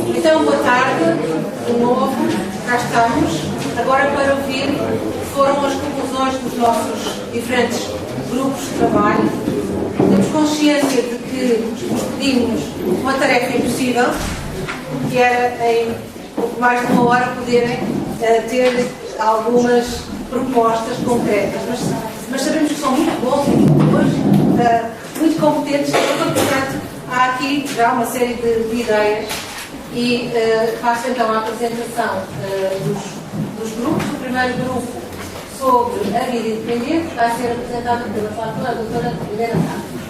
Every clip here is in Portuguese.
Então, boa tarde, de novo, cá estamos, agora para ouvir que foram as conclusões dos nossos diferentes grupos de trabalho. Temos consciência de que nos pedimos uma tarefa impossível, que era em pouco mais de uma hora poderem ter algumas propostas concretas, mas sabemos que são muito bons e muito boas, muito competentes, portanto há aqui já uma série de ideias e faço então a apresentação dos grupos. O primeiro grupo sobre a vida independente vai ser apresentado pela doutora Helena Santos.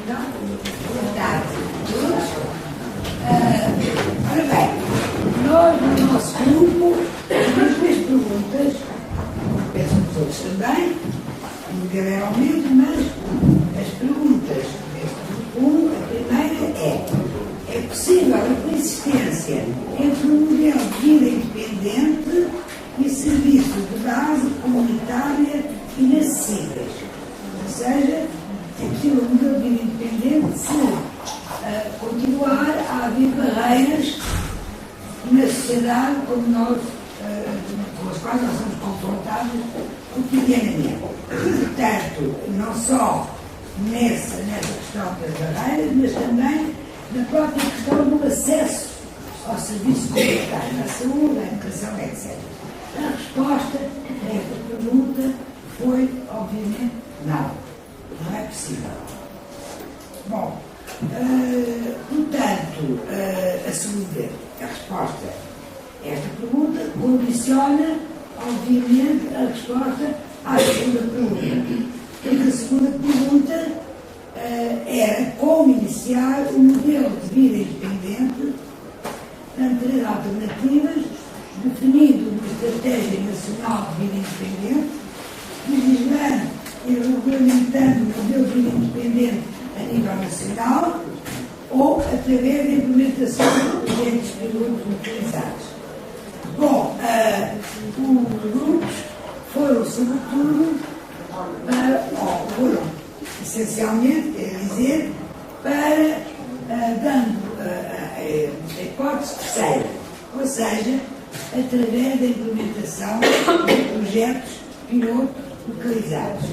Boa tarde a todos. Ora bem, nós no nosso grupo temos duas perguntas, penso que todos também, integralmente, mas as perguntas a primeira é possível a coexistência entre um modelo de vida independente e serviços de base comunitária inacessíveis? Ou seja, é possível um modelo de vida independente se continuar a haver barreiras na sociedade com as quais nós somos confrontados cotidianamente. Portanto, não só nessa questão das barreiras, mas também na própria questão do acesso ao serviço comunitário, à saúde, à educação, etc. A resposta a esta pergunta foi, obviamente, não. Não é possível. Bom, portanto, a segunda, a resposta a esta pergunta condiciona, obviamente, a resposta à segunda pergunta. Porque a segunda pergunta era como iniciar um modelo de vida independente, portanto, três alternativas, definindo uma estratégia nacional de vida independente, legislando e regulamentando o modelo de vida independente a nível nacional, ou através da implementação de projetos pilotos localizados. Bom, os grupos foram, sobretudo, foram essencialmente, quer dizer, para dando a hipótese terceira, ou seja, através da implementação de projetos pilotos localizados.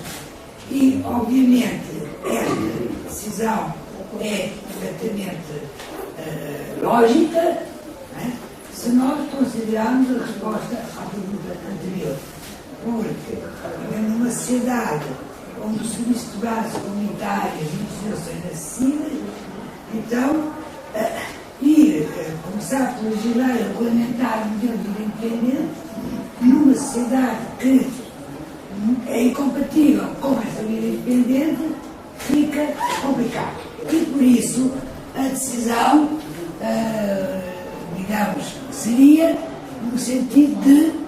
E, obviamente, esta decisão é perfeitamente lógica, se nós considerarmos a resposta à pergunta anterior. Porque, numa sociedade onde o serviço de base comunitárias e instituições inacessíveis, então, começar por legislar e regulamentar o modelo de vida independente numa sociedade que é incompatível com essa vida independente, fica complicado. E por isso a decisão, digamos, seria no sentido de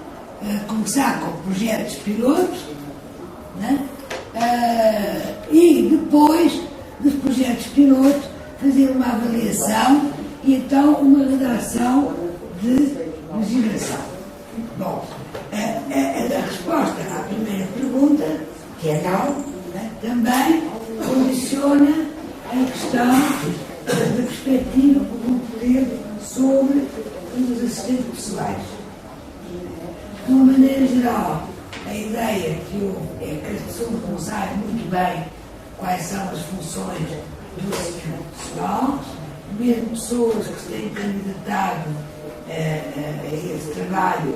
começar com projetos pilotos, né? E depois dos projetos pilotos fazer uma avaliação e então uma redação de legislação. Bom, a resposta à primeira pergunta, que é não, né, também condiciona a questão da perspectiva do poder sobre os assistentes pessoais. De uma maneira geral, a ideia que houve é que as pessoas não sabem muito bem quais são as funções do assistente pessoal, mesmo pessoas que se têm candidatado a esse trabalho,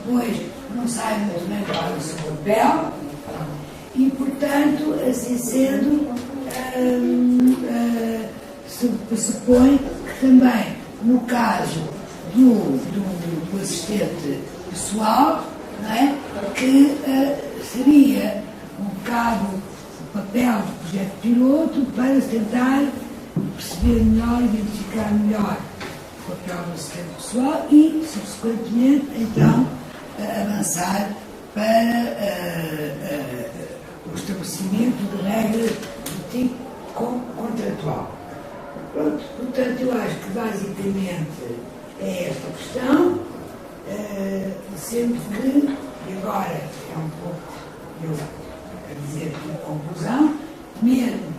depois não sabem muito bem qual é o seu papel e, portanto, assim sendo, se pressupõe que também, no caso do assistente pessoal, não é? Que seria um bocado o papel do projeto piloto para se tentar perceber melhor, identificar melhor o papel do assistente pessoal e, subsequentemente, então, avançar para o estabelecimento de regras do tipo contratual. Pronto, portanto, eu acho que basicamente é esta questão, sendo que, e agora é um pouco eu a dizer aqui a conclusão, mesmo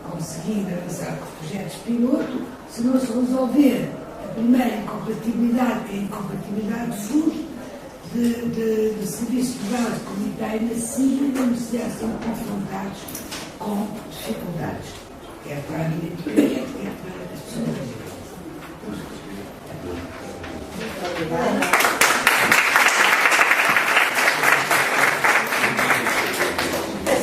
conseguindo avançar com os projetos piloto, se não se resolver a primeira incompatibilidade, que é a incompatibilidade de fundo, de serviço de base comunitário inacessível e da necessidade de serem confrontados com dificuldades, quer para a vida independente, quer para as pessoas.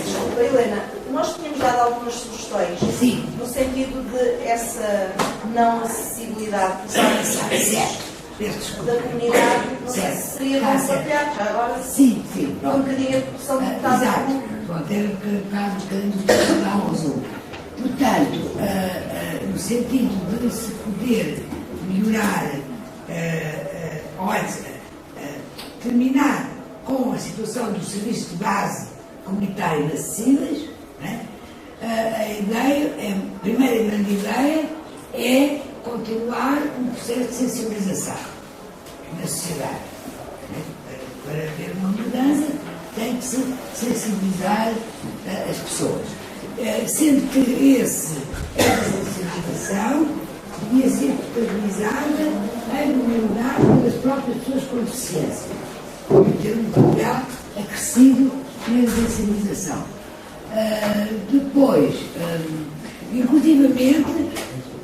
Desculpa, Helena, nós tínhamos dado algumas sugestões. Sim. No sentido de essa não acessibilidade dos serviços da comunidade, não sei se seria bom partilhar já agora. Sim. Um bocadinho a produção de deputados. Exato. Pronto, era um bocadinho do que dá um resumo. Portanto, no sentido de se poder melhorar, terminar com a situação dos serviços de base comunitário inacessíveis, né? A ideia, a primeira grande ideia é continuar um processo de sensibilização na sociedade. Né? Para haver uma mudança, tem que se sensibilizar as pessoas. Sendo que essa sensibilização devia ser protagonizada em primeiro lugar pelas próprias pessoas com deficiência, ter um papel acrescido na sensibilização. Depois, inclusivamente,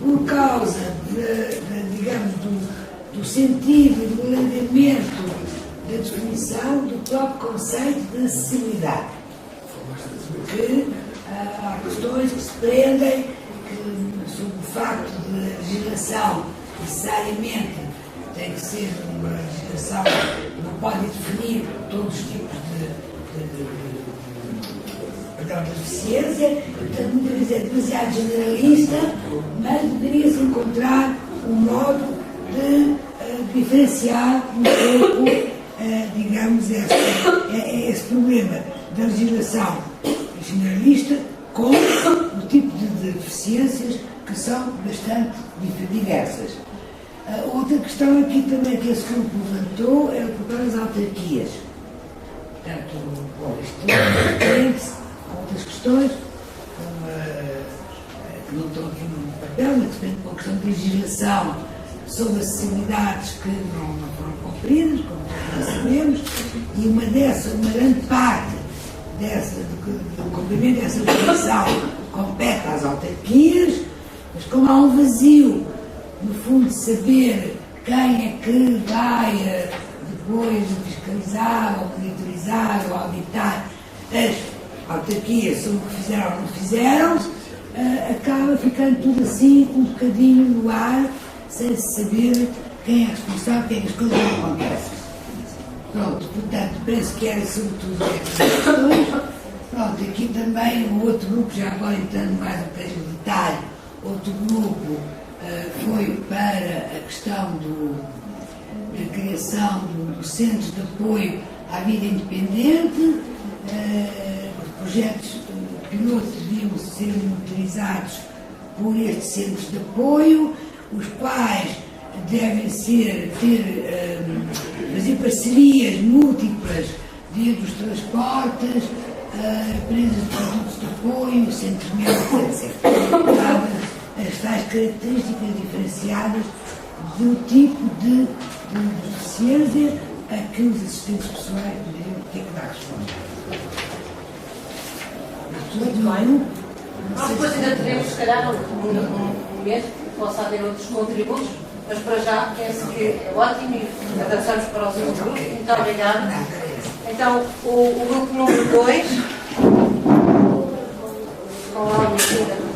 por causa digamos, do sentido e do alargamento da definição do próprio conceito de acessibilidade, que há questões que se prendem sobre o facto de a legislação necessariamente tem que ser uma legislação que não pode definir todos os tipos de deficiência, portanto, muitas vezes é demasiado generalista, mas deveria-se encontrar um modo de diferenciar um pouco, digamos, esse problema da legislação generalista com o tipo de deficiências que são bastante diversas. Outra questão aqui também que esse grupo levantou é o papel das autarquias. Portanto, isto prende-se com outras questões, que não estão aqui no papel, mas depende com a questão de legislação sobre acessibilidades que não foram cumpridas, como nós sabemos, e uma grande parte do cumprimento dessa legislação compete às autarquias, mas como há um vazio, no fundo, de saber quem é que vai depois fiscalizar, ou monitorizar, ou auditar as autarquias sobre o que fizeram ou não fizeram, acaba ficando tudo assim, um bocadinho no ar, sem se saber quem é responsável, quem é que as coisas não acontecem. Pronto, portanto, penso que era sobretudo estas questões. Pronto, aqui também o outro grupo, já agora entrando mais um bocadinho de detalhe, outro grupo foi para a questão da criação dos centros de apoio à vida independente. Os projetos pilotos deviam ser monitorizados por estes centros de apoio, os quais devem fazer parcerias múltiplas desde os transportes, empresas de produtos de apoio, centros médicos, etc. As tais características diferenciadas do tipo de deficiência a que os assistentes pessoais deveriam ter que dar resposta. Muito bem. Nós depois ainda teremos, se calhar, um momento que possa haver outros contributos, mas para já penso que é ótimo e avançamos para o segundo grupo. Muito obrigada. Então, o grupo número 2, com a Almeida.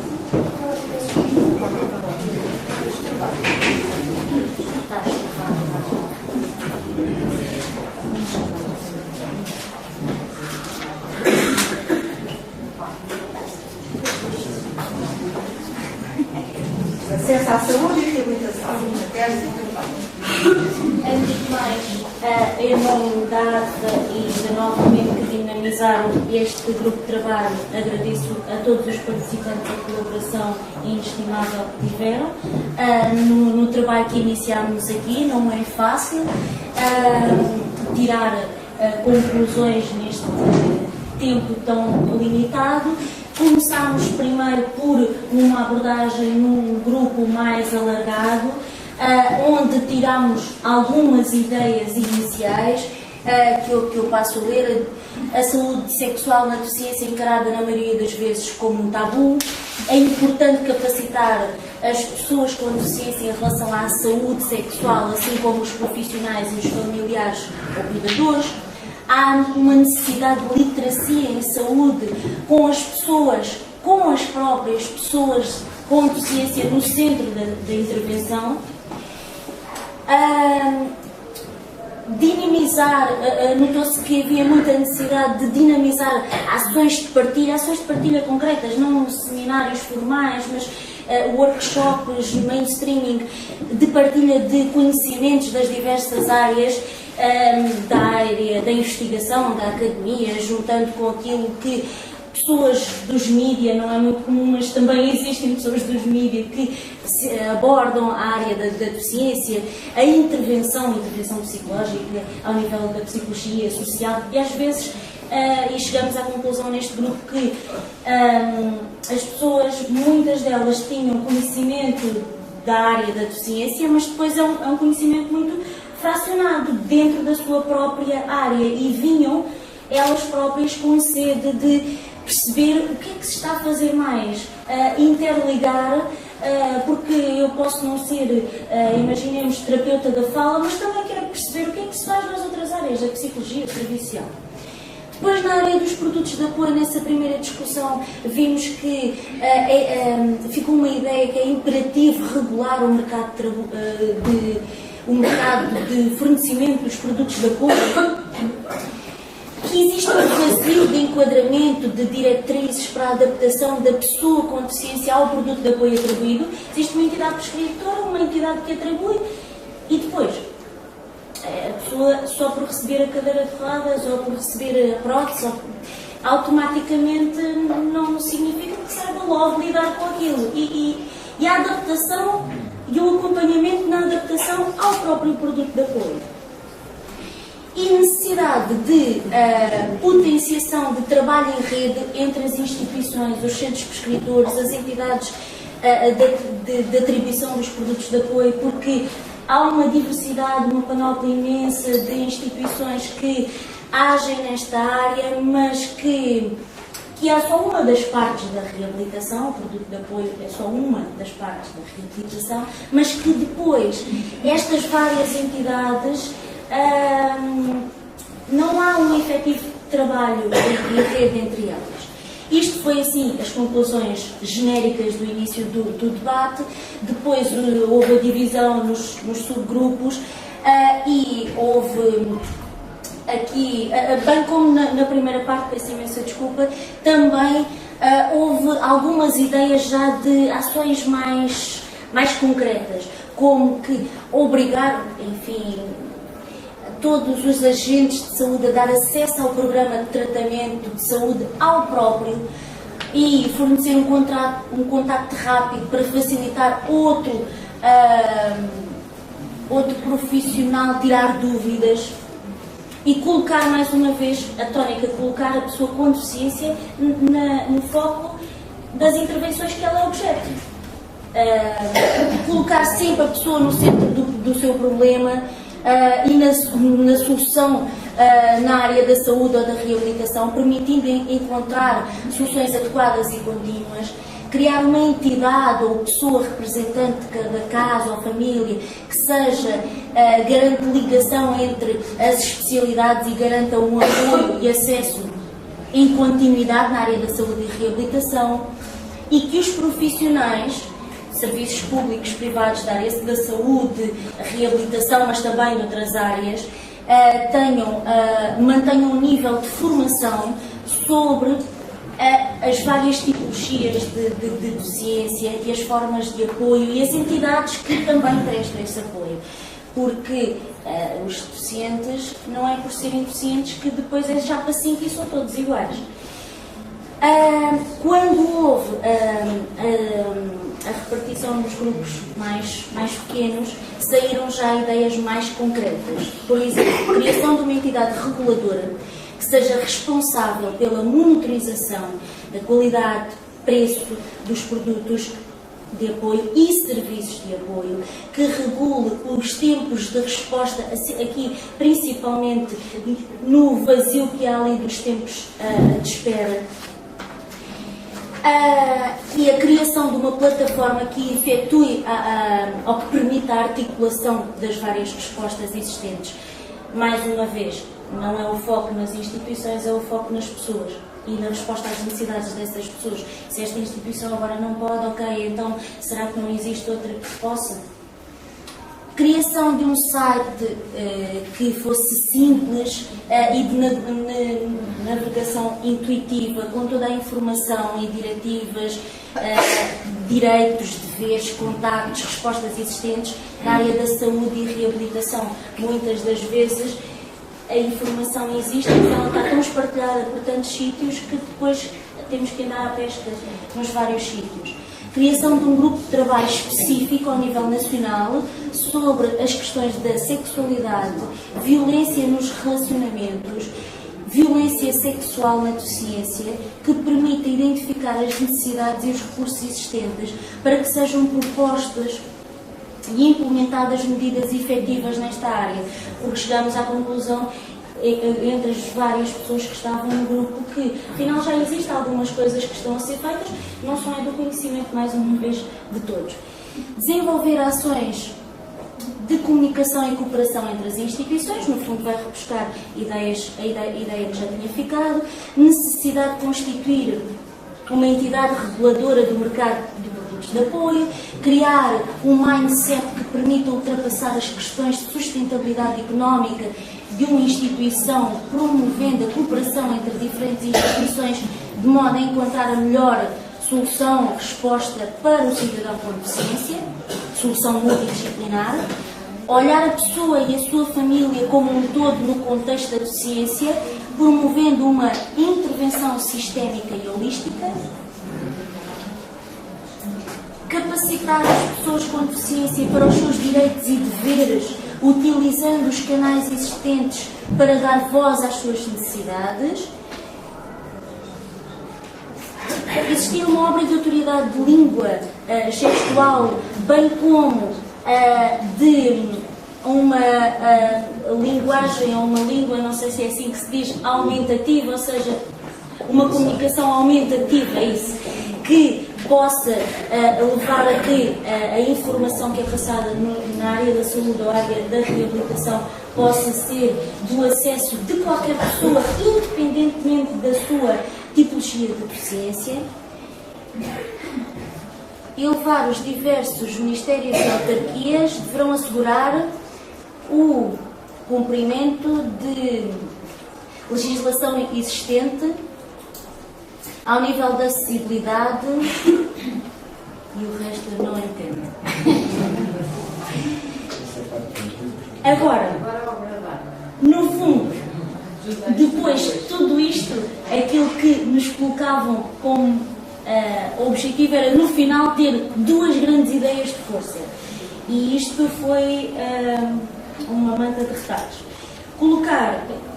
Acesso à saúde e reabilitação. Antes de mais, em nome da ADFA e de novamente que dinamizaram este grupo de trabalho, agradeço a todos os participantes a colaboração inestimável que tiveram no trabalho que iniciámos aqui. Não é fácil tirar conclusões neste tempo tão limitado. Começámos primeiro por uma abordagem num grupo mais alargado, onde tiramos algumas ideias iniciais que eu passo a ler. A saúde sexual na deficiência encarada na maioria das vezes como um tabu. É importante capacitar as pessoas com deficiência em relação à saúde sexual, assim como os profissionais e os familiares ou cuidadores. Há uma necessidade de literacia em saúde com as pessoas, com as próprias pessoas com deficiência no centro da intervenção. Dinamizar, notou-se que havia muita necessidade de dinamizar ações de partilha concretas, não seminários formais, mas workshops, mainstreaming, de partilha de conhecimentos das diversas áreas, da área da investigação, da academia, juntando com aquilo que pessoas dos mídia, não é muito comum, mas também existem pessoas dos mídia que abordam a área da deficiência, a intervenção psicológica ao nível da psicologia social, e às vezes, e chegamos à conclusão neste grupo que as pessoas, muitas delas tinham conhecimento da área da deficiência, mas depois é um conhecimento muito fracionado dentro da sua própria área, e vinham elas próprias com sede de perceber o que é que se está a fazer mais, interligar, porque eu posso não ser, imaginemos, terapeuta da fala, mas também quero perceber o que é que se faz nas outras áreas, a psicologia servicial. Depois, na área dos produtos de apoio, nessa primeira discussão, vimos que ficou uma ideia que é imperativo regular o mercado de fornecimento dos produtos de apoio, que existe um vazio de enquadramento de diretrizes para a adaptação da pessoa com deficiência ao produto de apoio atribuído. Existe uma entidade prescritora, uma entidade que atribui, e depois a pessoa, só por receber a cadeira de rodas ou por receber a prótese, automaticamente não significa que saiba logo lidar com aquilo. E a adaptação e o acompanhamento na adaptação ao próprio produto de apoio. E necessidade de potenciação de trabalho em rede entre as instituições, os centros prescritores, as entidades de atribuição dos produtos de apoio, porque há uma diversidade, uma panóplia imensa de instituições que agem nesta área, mas que é só uma das partes da reabilitação, o produto de apoio é só uma das partes da reabilitação, mas que depois estas várias entidades não há um efetivo trabalho de rede entre elas. Isto foi assim as conclusões genéricas do início do debate. Depois houve a divisão nos subgrupos e houve aqui, bem como na primeira parte, peço imensa desculpa, também houve algumas ideias já de ações mais concretas, como que obrigar, enfim, todos os agentes de saúde a dar acesso ao programa de tratamento de saúde ao próprio e fornecer um contacto rápido para facilitar outro profissional tirar dúvidas e colocar, mais uma vez, a tónica, colocar a pessoa com deficiência no foco das intervenções que ela é objeto. Colocar sempre a pessoa no centro do seu problema, e na solução na área da saúde ou da reabilitação, permitindo encontrar soluções adequadas e contínuas, criar uma entidade ou pessoa representante de cada caso ou família que seja garante ligação entre as especialidades e garanta um apoio e acesso em continuidade na área da saúde e reabilitação, e que os profissionais, serviços públicos, privados da área da saúde, reabilitação, mas também de outras áreas, mantenham um nível de formação sobre as várias tipologias de deficiência e as formas de apoio e as entidades que também prestam esse apoio. Porque os deficientes, não é por serem deficientes que depois é já para 5 e são todos iguais. Quando houve a repartição nos grupos mais pequenos, saíram já ideias mais concretas. Por exemplo, a criação de uma entidade reguladora que seja responsável pela monitorização da qualidade, preço dos produtos de apoio e serviços de apoio, que regule os tempos de resposta, aqui principalmente no vazio que há ali dos tempos de espera. E a criação de uma plataforma que efetue ou que permita a articulação das várias respostas existentes. Mais uma vez, não é o foco nas instituições, é o foco nas pessoas e na resposta às necessidades dessas pessoas. Se esta instituição agora não pode, ok, então será que não existe outra que possa? Criação de um site que fosse simples e de navegação intuitiva, com toda a informação e diretivas, direitos, deveres, contactos, respostas existentes na área da saúde e reabilitação. Muitas das vezes a informação existe, mas ela está tão espartilhada por tantos sítios que depois temos que andar à pesca nos vários sítios. Criação de um grupo de trabalho específico ao nível nacional sobre as questões da sexualidade, violência nos relacionamentos, violência sexual na deficiência, que permita identificar as necessidades e os recursos existentes para que sejam propostas e implementadas medidas efetivas nesta área, porque chegamos à conclusão, entre as várias pessoas que estavam no grupo, que afinal já existem algumas coisas que estão a ser feitas, não só é do conhecimento, mais uma vez, de todos. Desenvolver ações de comunicação e cooperação entre as instituições, no fundo vai rebuscar a ideia que já tinha ficado, necessidade de constituir uma entidade reguladora do mercado de produtos de apoio, criar um mindset que permita ultrapassar as questões de sustentabilidade económica de uma instituição, promovendo a cooperação entre diferentes instituições, de modo a encontrar a melhor solução, resposta para o cidadão com deficiência, solução multidisciplinar, olhar a pessoa e a sua família como um todo no contexto da deficiência, promovendo uma intervenção sistémica e holística, capacitar as pessoas com deficiência para os seus direitos e deveres, utilizando os canais existentes para dar voz às suas necessidades. Existir uma obra de autoridade de língua gestual, bem como de uma linguagem ou uma língua, não sei se é assim que se diz, aumentativa, ou seja, uma comunicação aumentativa, é isso, que possa levar a que a informação que é passada na área da saúde ou área da reabilitação possa ser do acesso de qualquer pessoa, independentemente da sua tipologia de deficiência. Elevar os diversos ministérios e autarquias deverão assegurar o cumprimento de legislação existente ao nível da acessibilidade, e o resto eu não entendo. Agora, no fundo, depois de tudo isto, aquilo que nos colocavam como objetivo era, no final, ter duas grandes ideias de força. E isto foi uma manta de retalhos.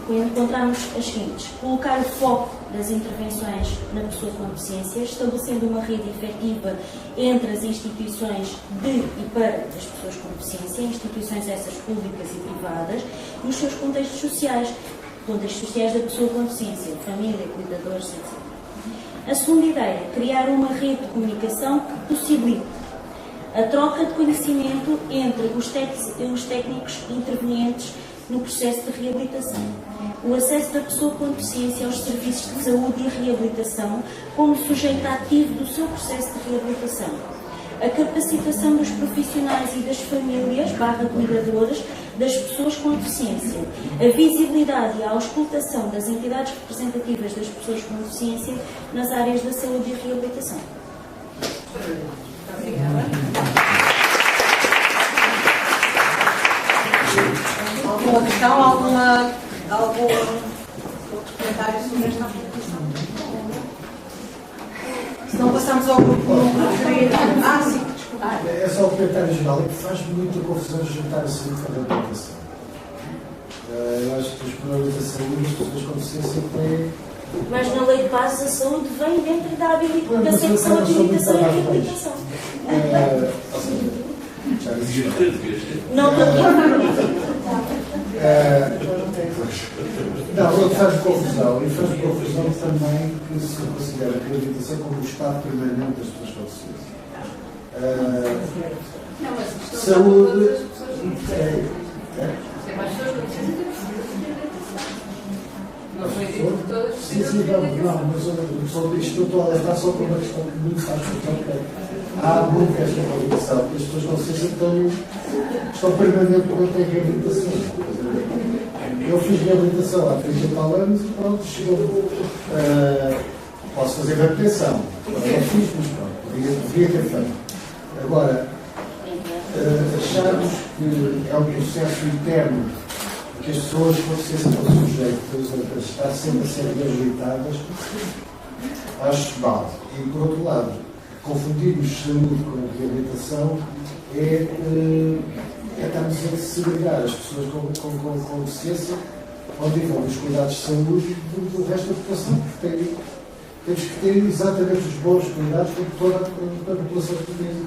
Encontramos as seguintes: colocar o foco das intervenções na pessoa com deficiência, estabelecendo uma rede efetiva entre as instituições de e para as pessoas com deficiência, instituições essas públicas e privadas, e os seus contextos sociais da pessoa com deficiência, família, cuidadores, etc. A segunda ideia, criar uma rede de comunicação que possibilite a troca de conhecimento entre os técnicos intervenientes no processo de reabilitação, o acesso da pessoa com deficiência aos serviços de saúde e reabilitação como sujeito ativo do seu processo de reabilitação, a capacitação dos profissionais e das famílias /cuidadores das pessoas com deficiência, a visibilidade e a auscultação das entidades representativas das pessoas com deficiência nas áreas da saúde e reabilitação. Alguma questão, algum outro comentário sobre esta aplicação? Se não passamos ao grupo sim, desculpa. É só o comentário geral, é que faz muita confusão juntar a saúde com a reabilitação. Eu acho que os problemas da saúde, as pessoas com deficiência têm. Mas na lei de base a saúde vem dentro da habilitação e reabilitação. Já disse. Não, Não, ele faz confusão. E faz confusão também que se considera a acreditação como o estado permanente das pessoas com deficiência. Não, mas a questão Saúde. das pessoas. Tem mais pessoas com deficiência. Não foi dito que todas Sim, precisam de não, mas isto eu estou a alertar só para uma questão que me faz confusão. Há muito esta reabilitação, porque as pessoas com deficiência estão permanentemente em reabilitação. Eu fiz reabilitação há 30 e tal anos e pronto, chegou. Posso fazer reabilitação. Agora não fiz, mas pronto, devia ter feito. Agora, acharmos que é um processo interno que as pessoas com deficiência estão sujeitas a estar sempre a ser reabilitadas, acho mal. E por outro lado, confundirmos saúde com reabilitação é estarmos a segregar as pessoas com deficiência ao nível dos cuidados de saúde do resto da população, porque temos que ter exatamente os bons cuidados com toda a população portuguesa.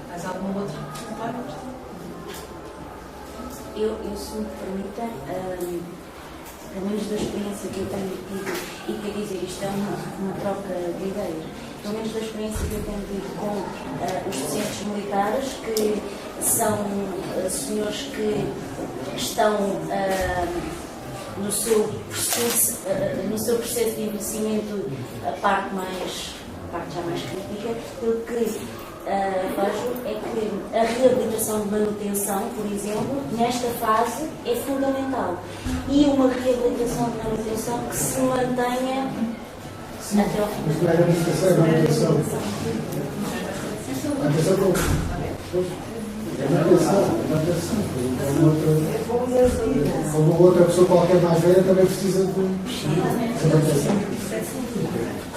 Mais alguma outra? Eu, se me permitem, pelo menos da experiência que eu tenho tido, e quer dizer, isto é uma troca de ideias, pelo menos da experiência que eu tenho tido com os docentes militares, que são senhores que estão no seu processo de envelhecimento, a parte já mais crítica, porque vejo é que a reabilitação de manutenção, por exemplo, nesta fase é fundamental. E uma reabilitação de manutenção que se mantenha até ao fim. Mas não é reabilitação, é manutenção. Como outra pessoa qualquer mais velha também precisa de manutenção.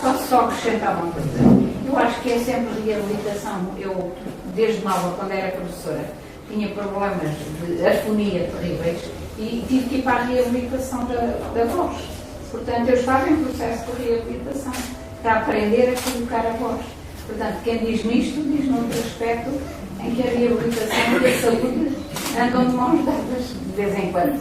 Posso só acrescentar uma coisa? Eu acho que é sempre reabilitação. Eu, desde nova, quando era professora, tinha problemas de afonia terríveis e tive que ir para a reabilitação da voz. Portanto, eu estava em processo de reabilitação para aprender a colocar a voz. Portanto, quem diz nisto, diz noutro aspecto em que a reabilitação e a saúde andam de mãos dadas, de vez em quando.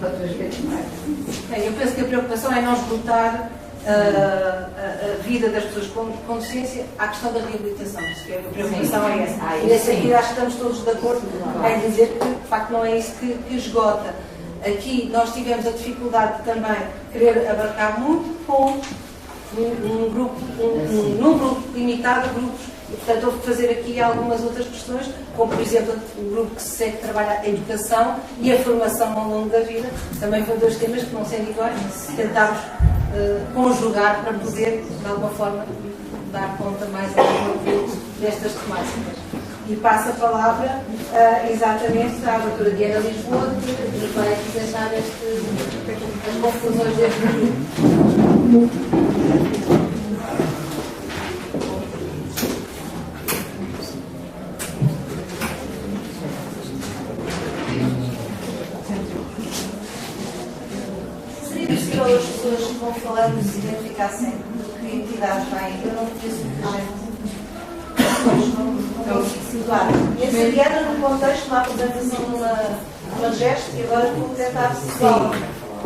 Outras vezes não é. Eu penso que a preocupação é não esgotar a vida das pessoas com deficiência à questão da reabilitação. A preocupação é essa. E nesse sentido, acho que estamos todos de acordo em dizer que, de facto, não é isso que esgota. Aqui nós tivemos a dificuldade de também querer abarcar muito com um número limitado de grupos. E, portanto, houve que fazer aqui algumas outras questões, como, por exemplo, o grupo que se segue trabalha a educação e a formação ao longo da vida. Também foram dois temas que, não sendo iguais, tentámos conjugar para poder, de alguma forma, dar conta mais destas temáticas. E passo a palavra exatamente à doutora Diana Lisboa, que vai apresentar as conclusões deste grupo. As pessoas que vão falando se identificassem de que entidades vêm. Eu não conheço não consigo situar. E a Sariana, no contexto da apresentação de uma gesto, e agora vou tentar situá-la.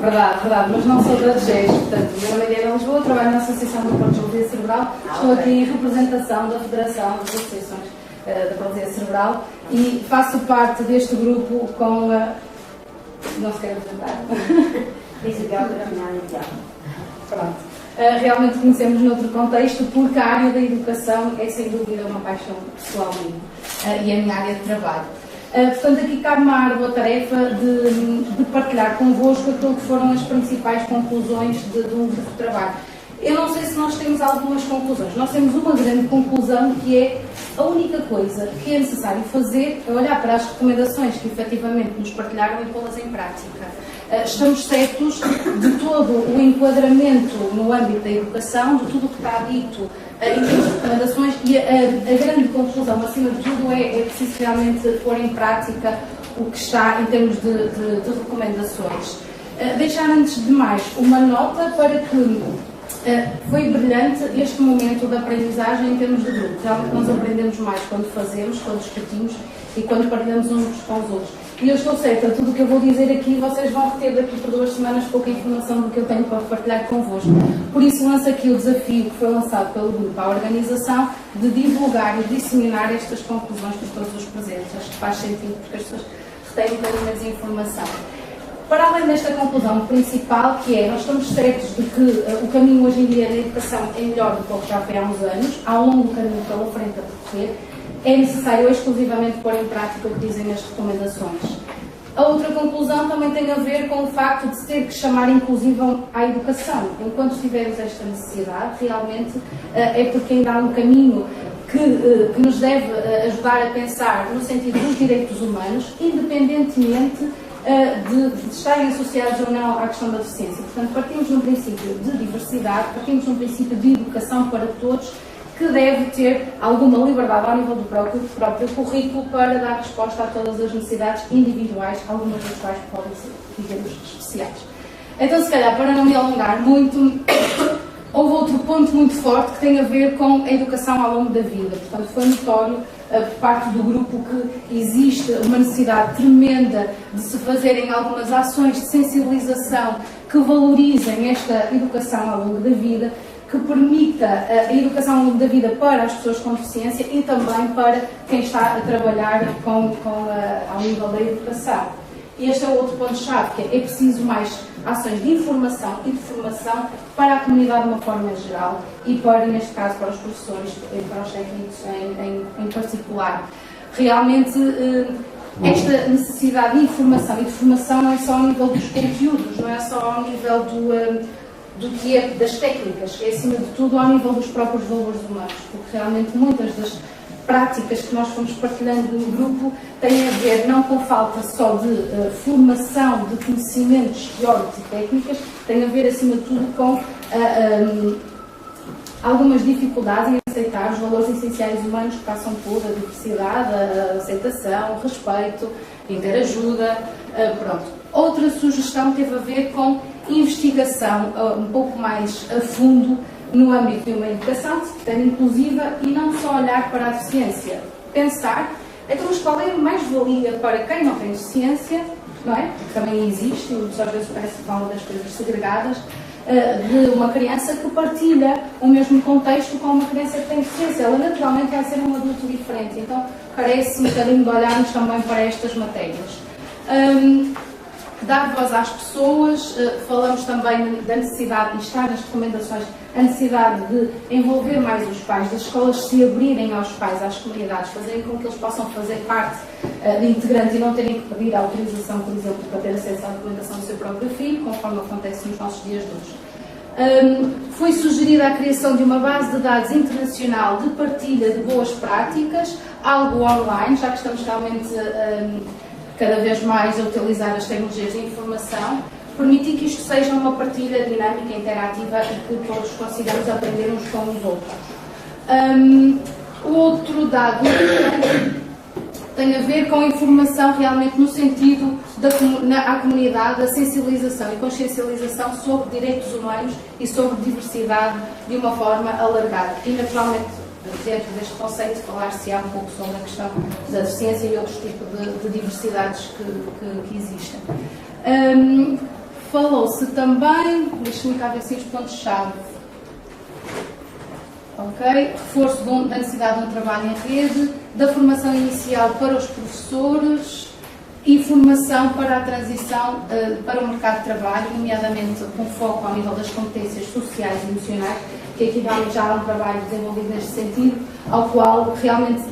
Verdade, mas não sou da GES. Portanto, meu nome é Diana Lisboa, trabalho na Associação de Paralisia Cerebral. Estou aqui em representação da Federação das Associações da Paralisia Cerebral e faço parte deste grupo com a... Não se quer apresentar? Isabel Caminhar. Pronto. Realmente conhecemos noutro contexto porque a área da educação é sem dúvida uma paixão pessoal minha e a minha área de trabalho. Portanto, aqui cabe-me a árdua tarefa de partilhar convosco aquilo que foram as principais conclusões de um grupo de trabalho. Eu não sei se nós temos algumas conclusões. Nós temos uma grande conclusão que é a única coisa que é necessário fazer é olhar para as recomendações que efetivamente nos partilharam e pô-las em prática. Estamos certos de todo o enquadramento no âmbito da educação, de tudo o que está dito em termos de recomendações e a grande conclusão, acima de tudo, é preciso realmente pôr em prática o que está em termos de recomendações. Deixar antes de mais uma nota para que Foi brilhante este momento de aprendizagem em termos de grupo. Realmente nós aprendemos mais quando fazemos, quando discutimos e quando partilhamos uns com os outros. E eu estou certa, tudo o que eu vou dizer aqui, vocês vão reter daqui por 2 semanas pouca informação do que eu tenho para partilhar convosco. Por isso lanço aqui o desafio que foi lançado pelo grupo à organização de divulgar e disseminar estas conclusões para todos os presentes. Acho que faz sentido, porque as pessoas retêm um bocadinho mais informação. Para além desta conclusão principal, que é, nós estamos certos de que o caminho hoje em dia da educação é melhor do que o que já foi há uns anos, há um longo caminho pela frente a percorrer, é necessário exclusivamente pôr em prática o que dizem as recomendações. A outra conclusão também tem a ver com o facto de se ter que chamar inclusiva à educação. Enquanto tivermos esta necessidade, realmente é porque ainda há um caminho que nos deve ajudar a pensar no sentido dos direitos humanos, independentemente de estarem associados ou não à questão da deficiência. Portanto, partimos de um princípio de diversidade, partimos de um princípio de educação para todos, que deve ter alguma liberdade ao nível do próprio currículo para dar resposta a todas as necessidades individuais, algumas das quais podem ser, digamos, especiais. Então, se calhar, para não me alongar muito, houve outro ponto muito forte que tem a ver com a educação ao longo da vida. Portanto, foi notório por parte do grupo que existe uma necessidade tremenda de se fazerem algumas ações de sensibilização que valorizem esta educação ao longo da vida, que permita a educação ao longo da vida para as pessoas com deficiência e também para quem está a trabalhar ao nível da educação. Este é o outro ponto-chave, que é preciso mais ações de informação e de formação para a comunidade de uma forma geral e para, neste caso, para os professores e para os técnicos em particular. Realmente, esta necessidade de informação e de formação não é só ao nível dos conteúdos, não é só ao nível do que é das técnicas, é acima de tudo ao nível dos próprios valores humanos, porque realmente muitas das práticas que nós fomos partilhando no grupo têm a ver não com falta só de formação, de conhecimentos teóricos e técnicas, tem a ver acima de tudo com algumas dificuldades em aceitar os valores essenciais humanos que passam por a diversidade, a aceitação, o respeito, interajuda, pronto. Outra sugestão teve a ver com investigação um pouco mais a fundo no âmbito de uma educação inclusiva e não só olhar para a deficiência. Pensar, então, mas qual é a mais-valia para quem não tem deficiência, não é? Porque também existe, e às vezes parece que falam das coisas segregadas, de uma criança que partilha o mesmo contexto com uma criança que tem deficiência. Ela naturalmente vai ser um adulto diferente, então parece um bocadinho de olharmos também para estas matérias. Dar voz às pessoas, falamos também da necessidade, e está nas recomendações, a necessidade de envolver mais os pais, das escolas se abrirem aos pais, às comunidades, fazerem com que eles possam fazer parte de integrantes e não terem que pedir autorização, por exemplo, para ter acesso à documentação do seu próprio filho, conforme acontece nos nossos dias de hoje. Foi sugerida a criação de uma base de dados internacional de partilha de boas práticas, algo online, já que estamos realmente cada vez mais a utilizar as tecnologias de informação, permitir que isto seja uma partilha dinâmica, interativa e que todos consigamos aprender uns com os outros. O outro dado tem a ver com a informação realmente no sentido à comunidade, a sensibilização e consciencialização sobre direitos humanos e sobre diversidade de uma forma alargada. E, naturalmente, dentro deste conceito, falar-se-á um pouco sobre a questão da deficiência e outros tipos de diversidades que existem. Falou-se também, deixe-me cá ver se os pontos-chave. Okay. Reforço da necessidade de um trabalho em rede, da formação inicial para os professores e formação para a transição para o mercado de trabalho, nomeadamente com foco ao nível das competências sociais e emocionais, que aqui já há um trabalho desenvolvido neste sentido, ao qual realmente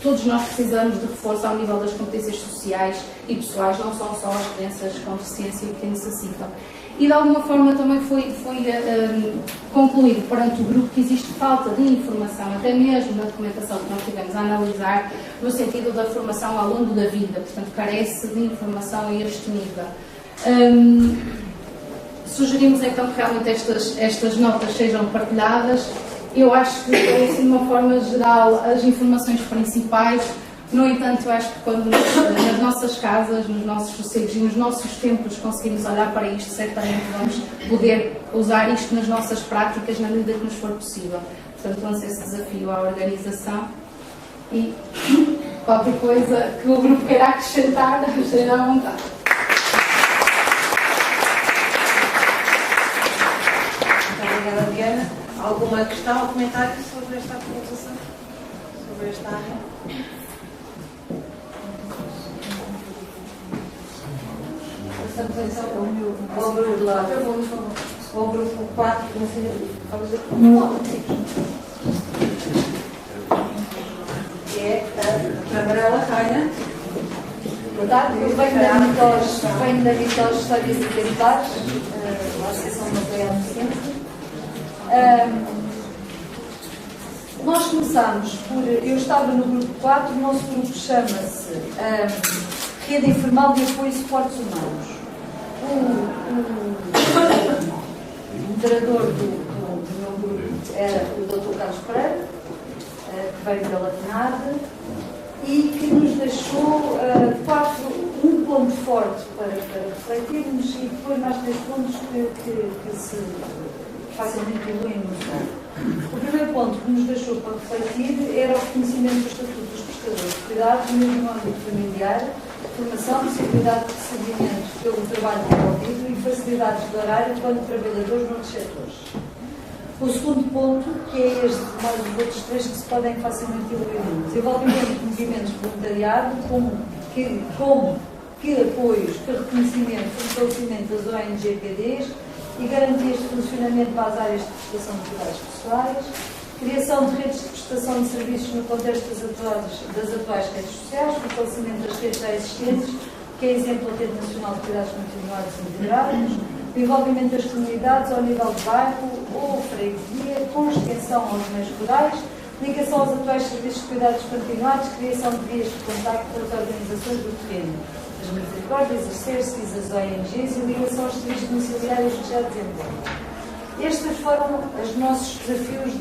todos nós precisamos de reforço ao nível das competências sociais e pessoais, não são só as crianças com deficiência que necessitam. E de alguma forma também foi concluído perante o grupo que existe falta de informação, até mesmo na documentação que nós tivemos a analisar, no sentido da formação ao longo da vida, portanto carece de informação a este nível. Sugerimos então que realmente estas notas sejam partilhadas. Eu acho que, assim, de uma forma geral, as informações principais, No entanto, eu acho que quando nas nossas casas, nos nossos sossegos e nos nossos templos conseguimos olhar para isto, certamente vamos poder usar isto nas nossas práticas na medida que nos for possível. Portanto, lanço esse desafio à organização e qualquer coisa que o grupo queira acrescentar, esteja à vontade. Muito obrigada, Diana. Alguma questão ou comentário sobre esta apresentação? Sobre esta área? Ou o grupo 4, não sei, que é a Gabriela Raina. Boa tarde, eu venho da Vitória Histórias e Identidades, a Associação de Apoio à Deficiência. Nós começámos por. Eu estava no grupo 4, o nosso grupo chama-se Rede Informal de Apoio e Suportes Humanos. O moderador do meu grupo era o Dr. Carlos Pereira, que veio pela TNAD, e que nos deixou um ponto forte para refletirmos e depois mais 3 pontos que se facilmente diluem no som. O primeiro ponto que nos deixou para refletir era o reconhecimento do Estatuto dos Prestadores de Cuidados, mesmo no âmbito familiar, formação, possibilidade de recebimento pelo trabalho desenvolvido e facilidades de horário quando trabalhadores noutros setores. O segundo ponto, que é este, mais os outros 3 que se podem facilmente diluir, desenvolvimento de movimentos de voluntariado, como que apoios, que reconhecimento, fortalecimento das ONG e PDs e garantias de funcionamento para as áreas de prestação de cuidados pessoais, criação de redes de prestação de serviços no contexto das atuais redes sociais, fortalecimento das redes já existentes, que é exemplo da Rede Nacional de Cuidados Continuados e Integrados, envolvimento das comunidades ao nível de bairro ou freguesia, com extensão aos meios rurais, ligação aos atuais serviços de cuidados continuados, criação de vias de contacto com as organizações do terreno, as misericórdias, as CERCIs, as ONGs e ligação aos serviços domiciliários que já desenvolvem. Estes foram os nossos desafios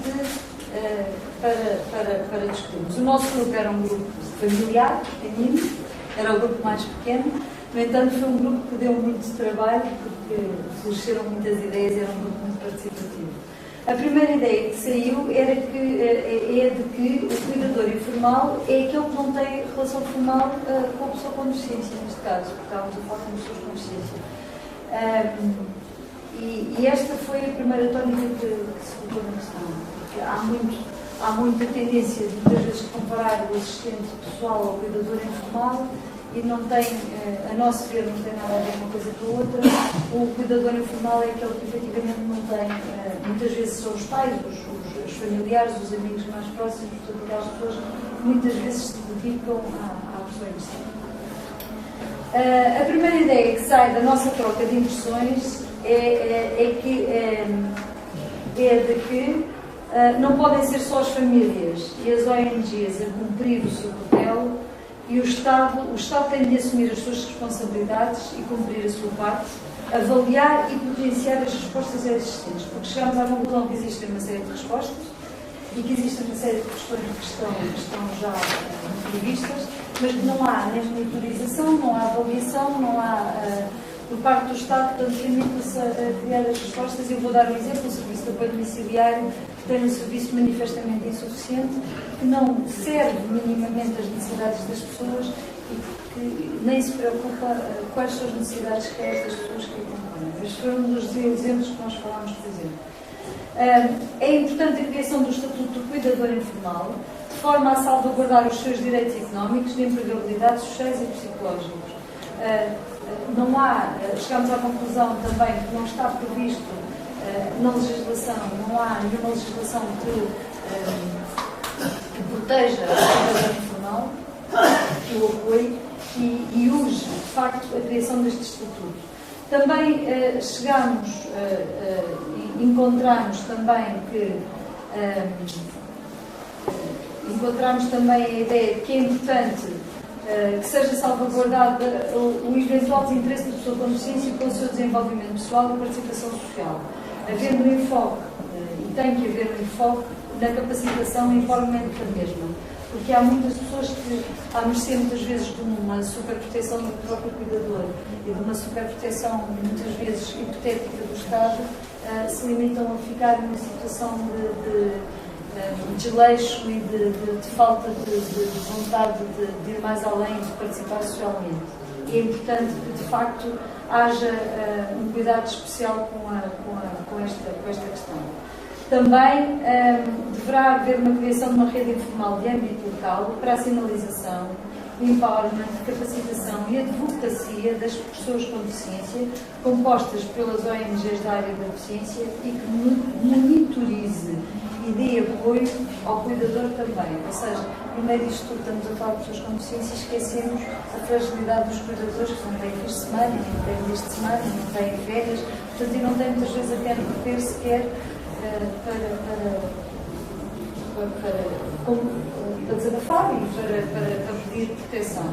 para discutirmos. O nosso grupo era um grupo familiar, pequenino, era o grupo mais pequeno, no entanto foi um grupo que deu muito trabalho porque floresceram muitas ideias e era um grupo muito participativo. A primeira ideia que saiu era de que o cuidador informal é aquele que não tem relação formal com a pessoa com deficiência, neste caso, porque estávamos a falar com pessoas com deficiência. E esta foi a primeira tónica que se colocou na questão, porque há muita tendência de muitas vezes comparar o assistente pessoal ao cuidador informal e não tem, a nosso ver, não tem nada a ver uma coisa com a outra. O cuidador informal é aquele que efetivamente não tem, muitas vezes são os pais, os familiares, os amigos mais próximos, portanto, aquelas pessoas que muitas vezes se dedicam à pessoa em questão. A primeira ideia que sai da nossa troca de impressões é de que não podem ser só as famílias e as ONGs a cumprir o seu papel e o Estado tem de assumir as suas responsabilidades e cumprir a sua parte, avaliar e potenciar as respostas existentes, porque chegamos à conclusão que existem uma série de respostas e que existem uma série de questões que estão já previstas, mas que não há nem monitorização, não há avaliação, não há, por parte do Estado, portanto, limita-se a criar as respostas. Eu vou dar um exemplo: o serviço de apoio domiciliário, que tem um serviço manifestamente insuficiente, que não serve minimamente as necessidades das pessoas e que nem se preocupa quais são as necessidades reais das pessoas que acompanham. Estes foram um dos exemplos que nós falámos, por exemplo. É importante a criação do Estatuto do Cuidador Informal, de forma a salvaguardar os seus direitos económicos, de empregabilidade, sociais e psicológicos. Não há, chegamos à conclusão também que não está previsto na legislação, não há nenhuma legislação que proteja o cuidador informal, que o apoie e urge, de facto, a criação deste estatuto. Também encontramos também a ideia de que é importante que seja salvaguardado o eventual desinteresse da pessoa com deficiência pelo seu desenvolvimento pessoal e participação social, havendo um enfoque, e tem que haver um enfoque na capacitação e empowerment da mesma, porque há muitas pessoas que à mercê muitas vezes de uma superproteção do próprio cuidador e de uma superproteção muitas vezes hipotética do Estado, se limitam a ficar numa situação de desleixo e de falta de vontade de ir mais além, de participar socialmente. E é importante que, de facto, haja um cuidado especial com esta questão. Também deverá haver uma criação de uma rede informal de âmbito local para a sinalização, empowerment, capacitação e advocacia das pessoas com deficiência, compostas pelas ONGs da área da deficiência e que monitorize e dê apoio ao cuidador também. Ou seja, no meio disto tudo estamos a falar de pessoas com deficiência e esquecemos a fragilidade dos cuidadores que não têm fins de semana, não têm dias de semana, não têm férias, portanto, e não têm muitas vezes a quem recorrer sequer para desabafar e para pedir proteção.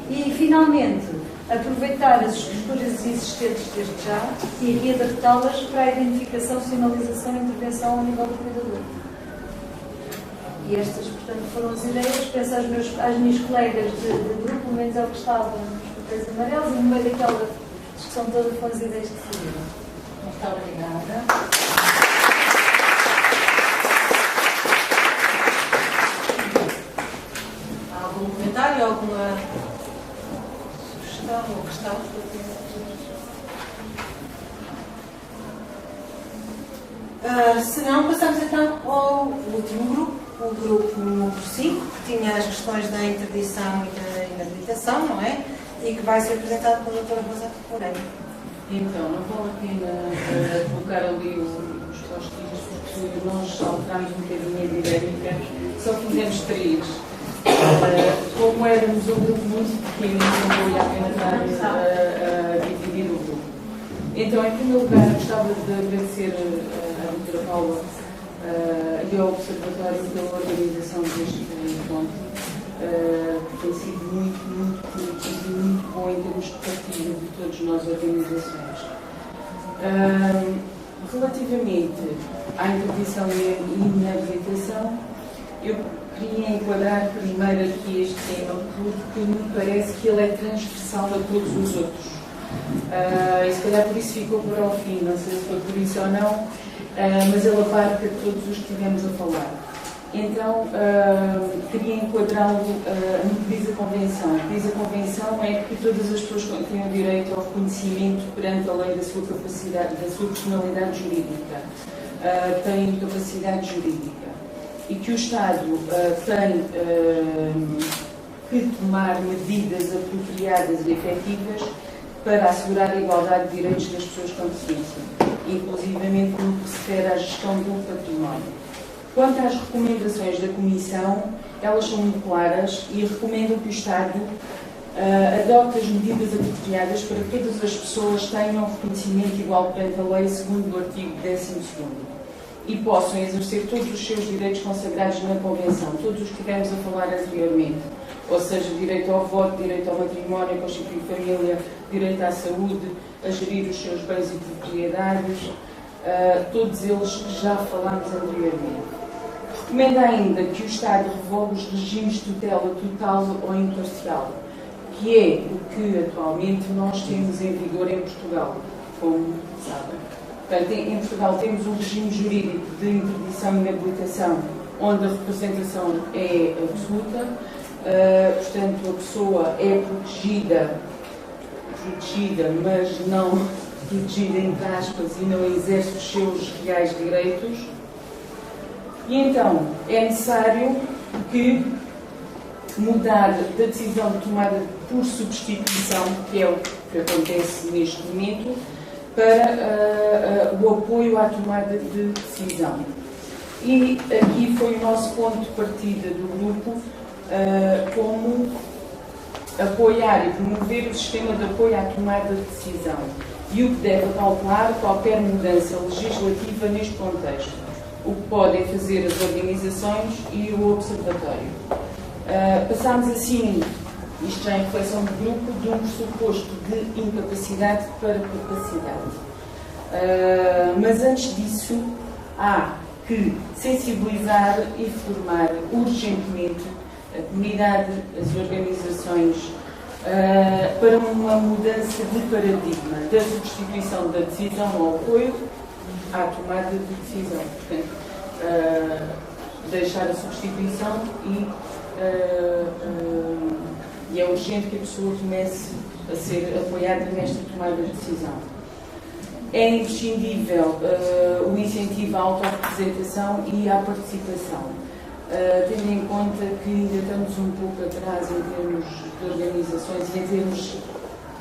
E, finalmente, aproveitar as estruturas existentes desde já e readaptá-las para a identificação, sinalização e intervenção ao nível do cuidador. E estas, portanto, foram as ideias. Penso às minhas colegas de grupo, pelo menos é o que estava nos papéis amarelos, e no meio daquela discussão toda foram as ideias que saíram. Muito obrigada. Algum comentário, alguma sugestão ou questão? Se não, passamos então ao último grupo, o grupo número 5, que tinha as questões da interdição e da inabilitação, não é? E que vai ser apresentado pela doutora Rosa Moreira. Então, não vale a pena colocar ali os postos, porque nós alterámos um bocadinho a dinâmica, só fizemos 3. Como éramos um grupo muito pequeno, não valia a pena estar a dividir o grupo. Então, em primeiro lugar, gostava de agradecer à doutora Paula e ao Observatório pela organização deste encontro, que tem sido muito produtivo e muito bom em termos de partilha de todas nós organizações. Relativamente à interdição e inabilitação, eu queria enquadrar primeiro aqui este tema porque me parece que ele é transversal a todos os outros. E se calhar por isso ficou para o fim, não sei se foi por isso ou não, mas ele abarca todos os que tivemos a falar. Então, queria enquadrá-lo no que diz a Convenção. O que diz a Convenção é que todas as pessoas têm o direito ao reconhecimento perante a lei da sua capacidade, da sua personalidade jurídica, têm capacidade jurídica. E que o Estado tem que tomar medidas apropriadas e efetivas para assegurar a igualdade de direitos das pessoas com deficiência, inclusivamente no que se refere à gestão do património. Quanto às recomendações da Comissão, elas são muito claras e recomendam que o Estado adote as medidas apropriadas para que todas as pessoas tenham reconhecimento igual perante a lei, segundo o artigo 12º. E possam exercer todos os seus direitos consagrados na Convenção, todos os que tivemos a falar anteriormente, ou seja, direito ao voto, direito ao matrimónio, a constituir família, direito à saúde, a gerir os seus bens e propriedades, todos eles que já falámos anteriormente. Recomenda ainda que o Estado revogue os regimes de tutela total ou imparcial, que é o que atualmente nós temos em vigor em Portugal, como sabem. Portanto, em Portugal temos um regime jurídico de interdição e inabilitação, onde a representação é absoluta, portanto, a pessoa é protegida, mas não protegida entre aspas e não exerce os seus reais direitos. E então, é necessário que mudar da decisão tomada por substituição, que é o que acontece neste momento, para o apoio à tomada de decisão. E aqui foi o nosso ponto de partida do grupo, como apoiar e promover o sistema de apoio à tomada de decisão e o que deve calcular qualquer mudança legislativa neste contexto, o que podem fazer as organizações e o Observatório. Passámos assim, isto já em reflexão do grupo, de um pressuposto de incapacidade para capacidade. Mas antes disso, há que sensibilizar e formar urgentemente a comunidade, as organizações, para uma mudança de paradigma da substituição da decisão ao apoio à tomada de decisão. Portanto, deixar a substituição e é urgente que a pessoa comece a ser apoiada nesta tomada de decisão. É imprescindível o incentivo à autorrepresentação e à participação, tendo em conta que ainda estamos um pouco atrás em termos de organizações e em termos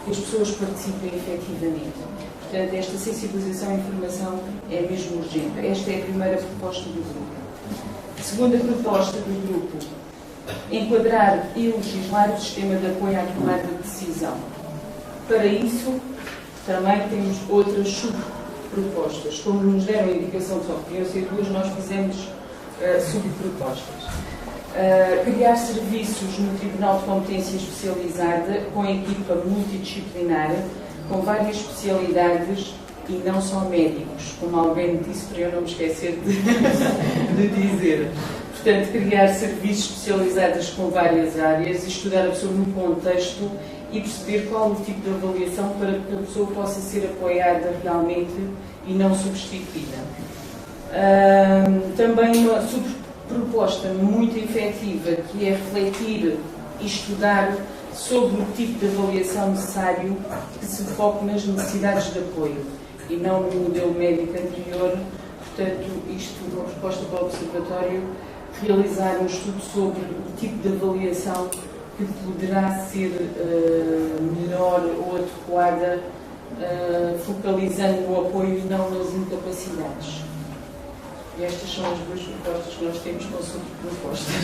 que as pessoas participem efetivamente. Portanto, esta sensibilização e informação é mesmo urgente. Esta é a primeira proposta do grupo. A segunda proposta do grupo: enquadrar e legislar o sistema de apoio à tomada de decisão. Para isso, também temos outras subpropostas. Como nos deram a indicação de só podiam ser duas, nós fizemos subpropostas. Criar serviços no Tribunal de Competência Especializada com equipa multidisciplinar, com várias especialidades e não só médicos, como alguém me disse para eu não me esquecer de dizer. Portanto, criar serviços especializados com várias áreas e estudar a pessoa no contexto e perceber qual o tipo de avaliação para que a pessoa possa ser apoiada realmente e não substituída. Também uma proposta muito efetiva, que é refletir e estudar sobre o tipo de avaliação necessário, que se foque nas necessidades de apoio e não no modelo médico anterior. Portanto, isto é uma proposta para o Observatório, realizar um estudo sobre o tipo de avaliação que poderá ser melhor ou adequada, focalizando no apoio e não nas incapacidades. E estas são as duas propostas que nós temos com subpropostas.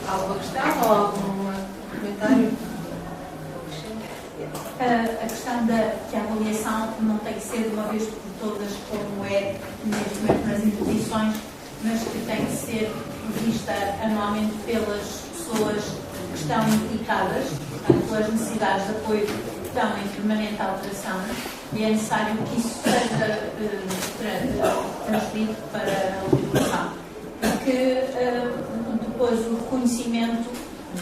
Alguma questão ou algum comentário? A questão que a avaliação não tem que ser de uma vez por todas, como é mesmo nas instituições, mas que tem que ser vista anualmente pelas pessoas que estão implicadas, pelas necessidades de apoio que estão em permanente alteração, e é necessário que isso seja transferido para a legislação. E que depois o reconhecimento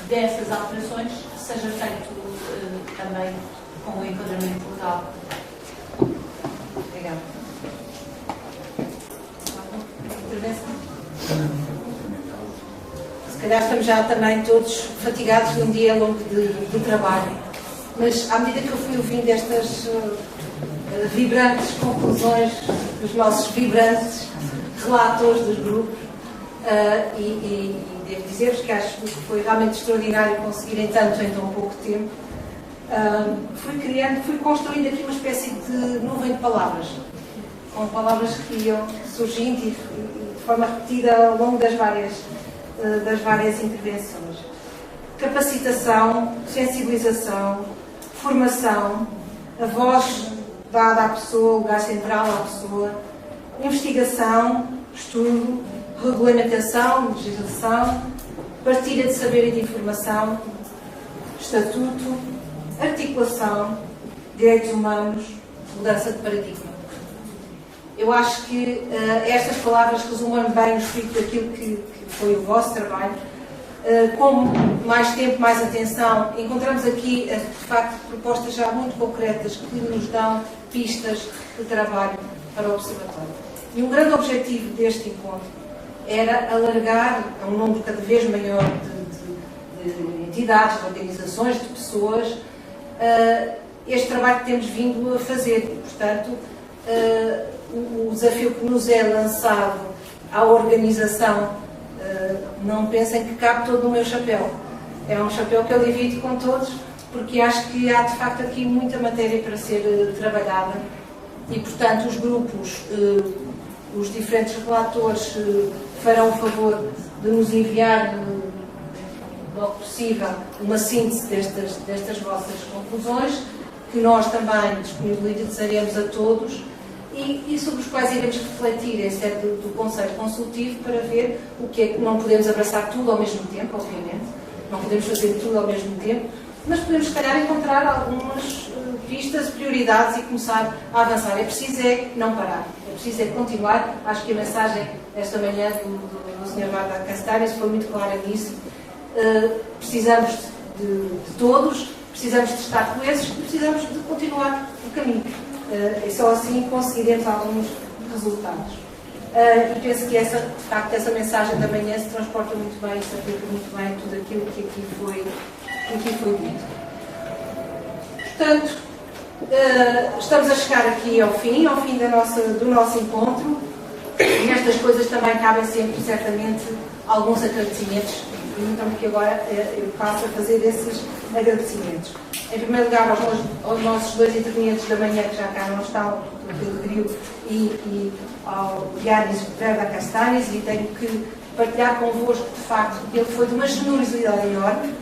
dessas alterações seja feito também com o enquadramento legal. Obrigada. Intervenção? Se calhar estamos já também todos fatigados de um dia longo de trabalho, mas à medida que eu fui ouvindo estas vibrantes conclusões dos nossos vibrantes relatores dos grupos, e devo dizer-vos que acho que foi realmente extraordinário conseguirem tanto em tão pouco tempo. Fui construindo aqui uma espécie de nuvem de palavras, com palavras que iam surgindo e de forma repetida ao longo das várias intervenções. Capacitação, sensibilização, formação, a voz dada à pessoa, o lugar central à pessoa, investigação, estudo, regulamentação, legislação, partilha de saber e de informação, estatuto, articulação, direitos humanos, mudança de paradigma. Eu acho que estas palavras resumem bem o espírito daquilo que foi o vosso trabalho. Com mais tempo, mais atenção, encontramos aqui, de facto, propostas já muito concretas que nos dão pistas de trabalho para o Observatório. E um grande objetivo deste encontro era alargar a um número cada vez maior de entidades, de organizações, de pessoas, este trabalho que temos vindo a fazer. Portanto, o desafio que nos é lançado à organização, não pensem que cabe todo no meu chapéu. É um chapéu que eu divido com todos, porque acho que há de facto aqui muita matéria para ser trabalhada e, portanto, os grupos, os diferentes relatores farão o favor de nos enviar, logo possível, uma síntese destas vossas conclusões, que nós também disponibilizaremos a todos e sobre os quais iremos refletir em sede do Conselho Consultivo para ver o que é que não podemos abraçar tudo ao mesmo tempo, obviamente, não podemos fazer tudo ao mesmo tempo, mas podemos, se calhar, encontrar algumas pistas, prioridades e começar a avançar. É preciso não parar, é preciso continuar. Acho que a mensagem esta manhã do Sr. Varda Castares foi muito clara nisso. Precisamos de todos, precisamos de estar coesos e precisamos de continuar o caminho. E só assim conseguiremos alguns resultados. E penso que de facto, essa mensagem da manhã se transporta muito bem e se aplica muito bem tudo aquilo que aqui foi dito. Portanto, estamos a chegar aqui ao fim do nosso encontro. E nestas coisas também cabem sempre, certamente, alguns agradecimentos. Então, que agora eu passo a fazer esses agradecimentos. Em primeiro lugar, aos nossos dois intervenientes da manhã, que já cá não estão, o Pedro Grilo e ao Yanis Verda Castanes, e tenho que partilhar convosco, de facto, que ele foi de uma generosidade enorme.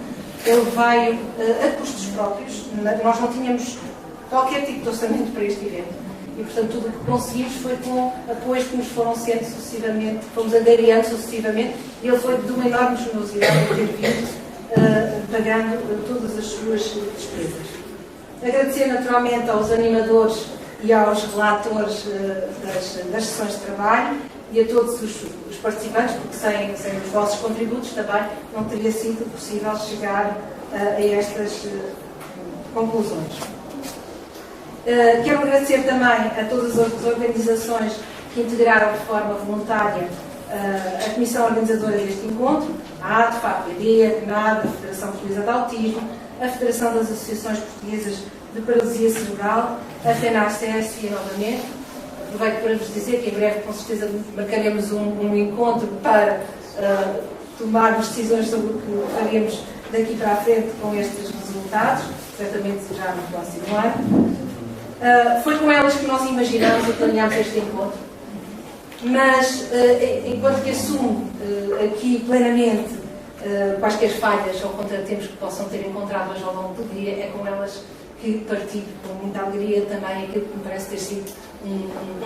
Ele veio a custos próprios. Nós não tínhamos qualquer tipo de orçamento para este evento. E, portanto, tudo o que conseguimos foi com apoios que nos foram sendo sucessivamente, fomos agariando sucessivamente, e ele foi de uma enorme generosidade em ter vindo, pagando todas as suas despesas. Agradecer naturalmente aos animadores e aos relatores das sessões de trabalho e a todos os participantes, porque sem os vossos contributos também não teria sido possível chegar a estas conclusões. Quero agradecer também a todas as organizações que integraram de forma voluntária a comissão organizadora deste encontro, a ADFA, a APD, a PNAD, a Federação Portuguesa de Autismo, a Federação das Associações Portuguesas de Paralisia Cerebral, a FENAR-CSFIA novamente. Aproveito para vos dizer que em breve, com certeza, marcaremos um encontro para tomarmos decisões sobre o que faremos daqui para a frente com estes resultados, certamente já no próximo ano. Foi com elas que nós imaginámos e planeámos este encontro. Mas, enquanto que assumo aqui plenamente quaisquer falhas ou contratempos que possam ter encontrado ao longo do dia, é com elas que partilho com muita alegria também aquilo que me parece ter sido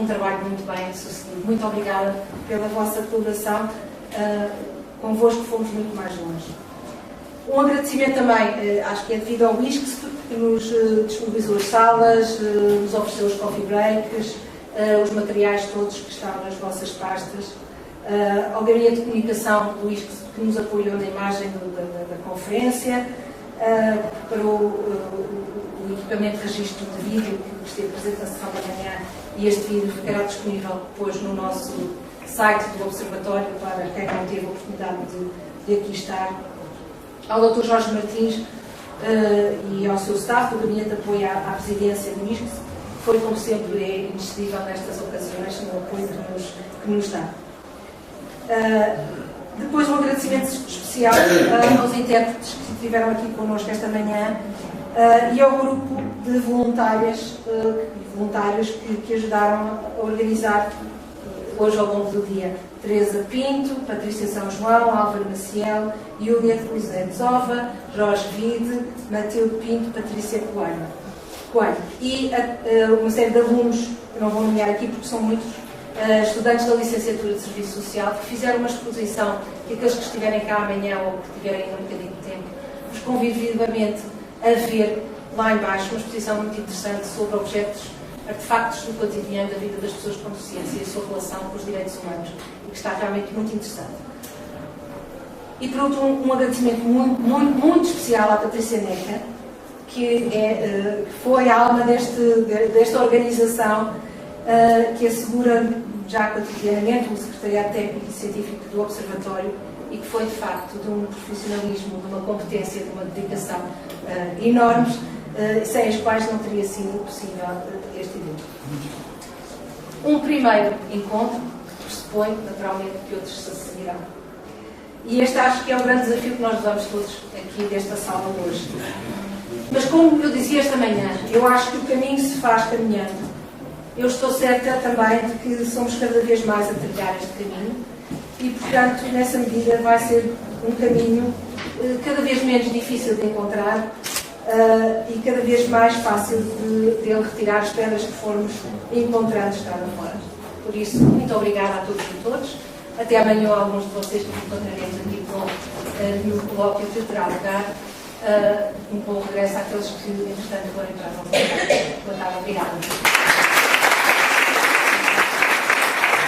um trabalho muito bem sucedido. Muito obrigada pela vossa colaboração. Convosco fomos muito mais longe. Um agradecimento também, acho que é devido ao WISCS, que nos disponibilizou as salas, nos ofereceu os coffee breaks, os materiais todos que estão nas vossas pastas, ao Gabinete de Comunicação do WISCS, que nos apoiou na imagem da conferência, para o equipamento de registro de vídeo, que esteve presente na sessão da manhã, e este vídeo ficará disponível depois no nosso site do Observatório, para quem não teve a oportunidade de aqui estar. Ao Dr. Jorge Martins e ao seu staff, do Gabinete de Apoio à Presidência do WISCS, que foi, como sempre, inexcedível nestas ocasiões, no apoio que nos dá. Depois, um agradecimento especial aos intérpretes que estiveram aqui connosco esta manhã e ao grupo de voluntários que ajudaram a organizar hoje ao longo do dia. Teresa Pinto, Patrícia São João, Álvaro Maciel, Júlia José Zova, Jorge Vide, Matilde Pinto, Patrícia Coelho. E uma série de alunos, que não vou nomear aqui porque são muitos, estudantes da Licenciatura de Serviço Social, que fizeram uma exposição que aqueles que estiverem cá amanhã ou que tiverem ainda um bocadinho de tempo, vos convido vivamente a ver lá embaixo uma exposição muito interessante sobre objetos, artefactos do cotidiano da vida das pessoas com deficiência e a sua relação com os direitos humanos, e que está realmente muito interessante. E por último, um agradecimento muito especial à Patrícia Neca, que foi a alma desta organização, que assegura já cotidianamente o Secretariado Técnico e Científico do Observatório, e que foi de facto de um profissionalismo, de uma competência, de uma dedicação enormes, sem as quais não teria sido possível este evento. Um primeiro encontro que pressupõe naturalmente que outros se seguirão. E este acho que é o grande desafio que nós levamos todos aqui desta sala hoje. Mas como eu dizia esta manhã, eu acho que o caminho se faz caminhando. Eu estou certa também de que somos cada vez mais a trilhar este caminho e, portanto, nessa medida vai ser um caminho cada vez menos difícil de encontrar e cada vez mais fácil de ele retirar as pedras que formos encontrando estrada fora. Por isso, muito obrigada a todos e todos. Até amanhã, alguns de vocês que encontraremos aqui no colóquio que terá lugar. um bom regresso àqueles que, entretanto, foram para a nossa. Boa tarde, obrigada.